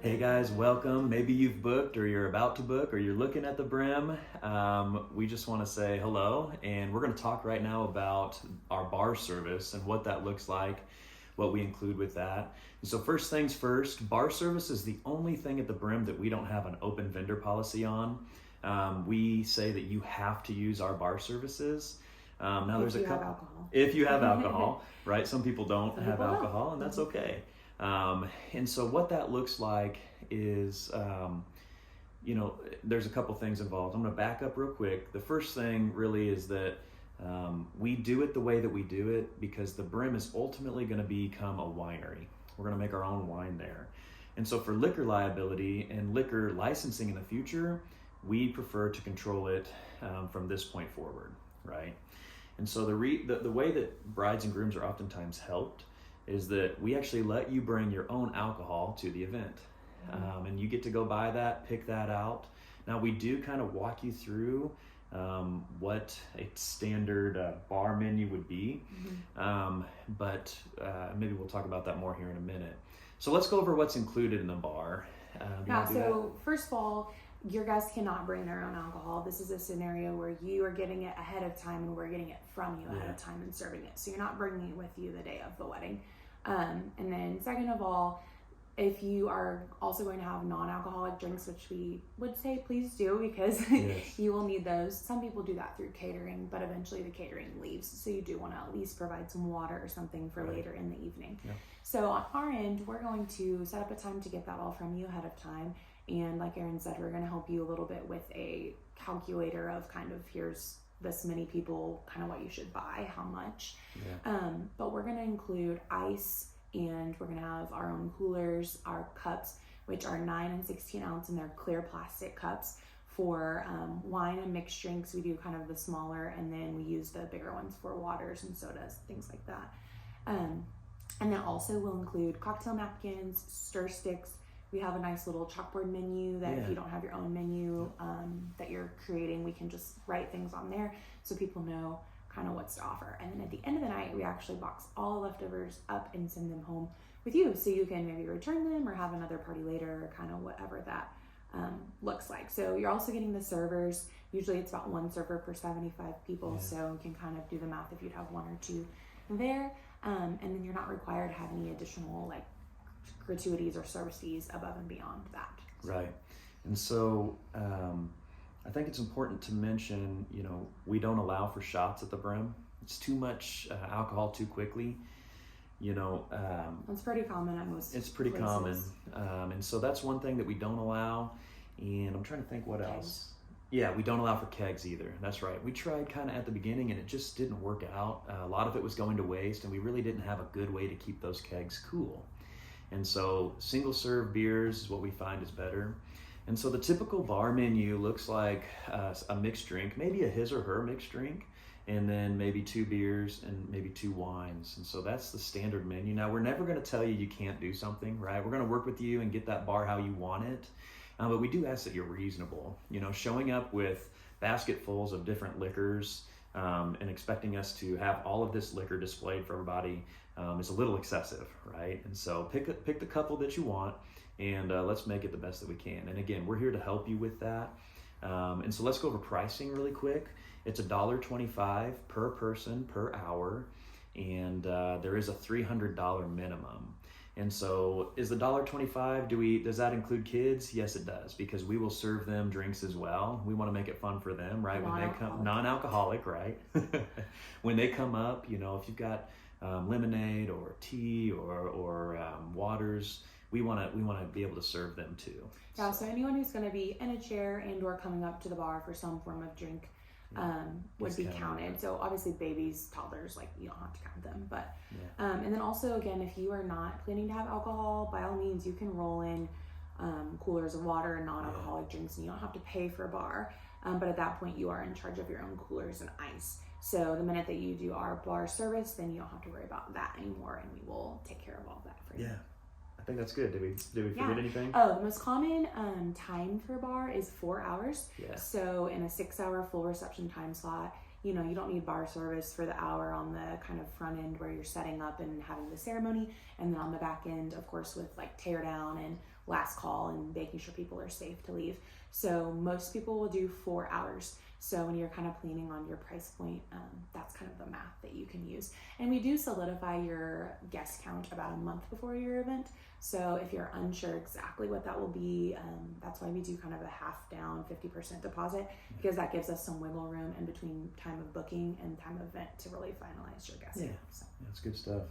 Hey guys, welcome. Maybe you've booked or you're about to book or you're looking at the Brim. We just want to say hello, and we're going to talk right now about our bar service and what that looks like, what we include with that. And so first things first, bar service is the only thing at the Brim that we don't have an open vendor policy on. We say that you have to use our bar services. Now there's a couple. Alcohol. If you have alcohol, right? Some people don't have people alcohol, don't. and that's okay. And so what that looks like is, there's a couple things involved. I'm going to back up real quick. The first thing really is that we do it the way that we do it because the Brim is ultimately going to become a winery. We're going to make our own wine there. And so for liquor liability and liquor licensing in the future, we prefer to control it from this point forward, right? And so the way that brides and grooms are oftentimes helped is that we actually let you bring your own alcohol to the event. And you get to go buy that, pick that out. Now we do kind of walk you through what a standard bar menu would be, but maybe we'll talk about that more here in a minute. So let's go over what's included in the bar. First of all, your guests cannot bring their own alcohol. This is a scenario where you are getting it ahead of time and we're getting it from you ahead of time and serving it. So you're not bringing it with you the day of the wedding. And then second of all, if you are also going to have non-alcoholic drinks, which we would say please do because you will need those. Some people do that through catering, but eventually the catering leaves. So you do want to at least provide some water or something for later in the evening. Yeah. So on our end, we're going to set up a time to get that all from you ahead of time. And like Aaron said, we're going to help you a little bit with a calculator of kind of here's this many people, kind of what you should buy, how much. But we're going to include ice, and we're going to have our own coolers, our cups, which are 9 and 16 ounce, and they're clear plastic cups. For wine and mixed drinks, we do kind of the smaller, and then we use the bigger ones for waters and sodas, things like that. And then also we'll include cocktail napkins, stir sticks. We have a nice little chalkboard menu that if you don't have your own menu that you're creating, we can just write things on there so people know kind of what's to offer. And then at the end of the night, we actually box all the leftovers up and send them home with you so you can maybe return them or have another party later or kind of whatever that looks like. So you're also getting the servers. Usually it's about one server per 75 people, so you can kind of do the math if you'd have one or two there. And then you're not required to have any additional gratuities or service fees above and beyond that. Right. And so I think it's important to mention, we don't allow for shots at the Brim. It's too much alcohol too quickly. It's pretty common at most It's pretty places. common. And so that's one thing that we don't allow. And I'm trying to think what else. Yeah, we don't allow for kegs either. That's right. We tried kind of at the beginning and it just didn't work out. A lot of it was going to waste and we really didn't have a good way to keep those kegs cool. And so single serve beers is what we find is better. And so the typical bar menu looks like a mixed drink, maybe a his or her mixed drink, and then maybe 2 beers and maybe 2 wines. And so that's the standard menu. Now, we're never going to tell you can't do something, right? We're going to work with you and get that bar how you want it. But we do ask that you're reasonable. Showing up with basketfuls of different liquors and expecting us to have all of this liquor displayed for everybody is a little excessive, right? And so pick the couple that you want and let's make it the best that we can. And again, we're here to help you with that. And so let's go over pricing really quick. It's $1.25 per person per hour, and there is a $300 minimum. And so is the $1.25, does that include kids? Yes, it does, because we will serve them drinks as well. We want to make it fun for them, right? When they come, non-alcoholic, right? When they come up, if you've got lemonade or tea or waters, we want to be able to serve them too. Yeah, so anyone who's going to be in a chair and or coming up to the bar for some form of drink would be counted. So obviously babies, toddlers, you don't have to count them. But and then also, again, if you are not planning to have alcohol, by all means, you can roll in coolers of water and non-alcoholic drinks, and you don't have to pay for a bar. But at that point, you are in charge of your own coolers and ice. So the minute that you do our bar service, then you don't have to worry about that anymore, and we will take care of all that for you. Yeah. I think that's good. Did we forget anything? Oh, the most common time for a bar is 4 hours. Yeah. So in a 6-hour full reception time slot, you don't need bar service for the hour on the kind of front end where you're setting up and having the ceremony. And then on the back end, of course, with tear down and last call and making sure people are safe to leave. So most people will do 4 hours. So when you're kind of planning on your price point, that's kind of the math that you can use. And we do solidify your guest count about a month before your event. So if you're unsure exactly what that will be, that's why we do kind of a half down 50% deposit, because that gives us some wiggle room in between time of booking and time of event to really finalize your guest count. So. That's good stuff.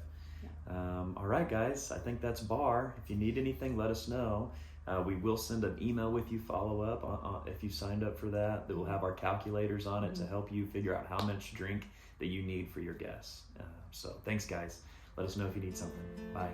Yeah. All right, guys, I think that's bar. If you need anything, let us know. We will send an email with you, follow up if you signed up for that. That will have our calculators on it to help you figure out how much drink that you need for your guests. So thanks, guys. Let us know if you need something. Bye.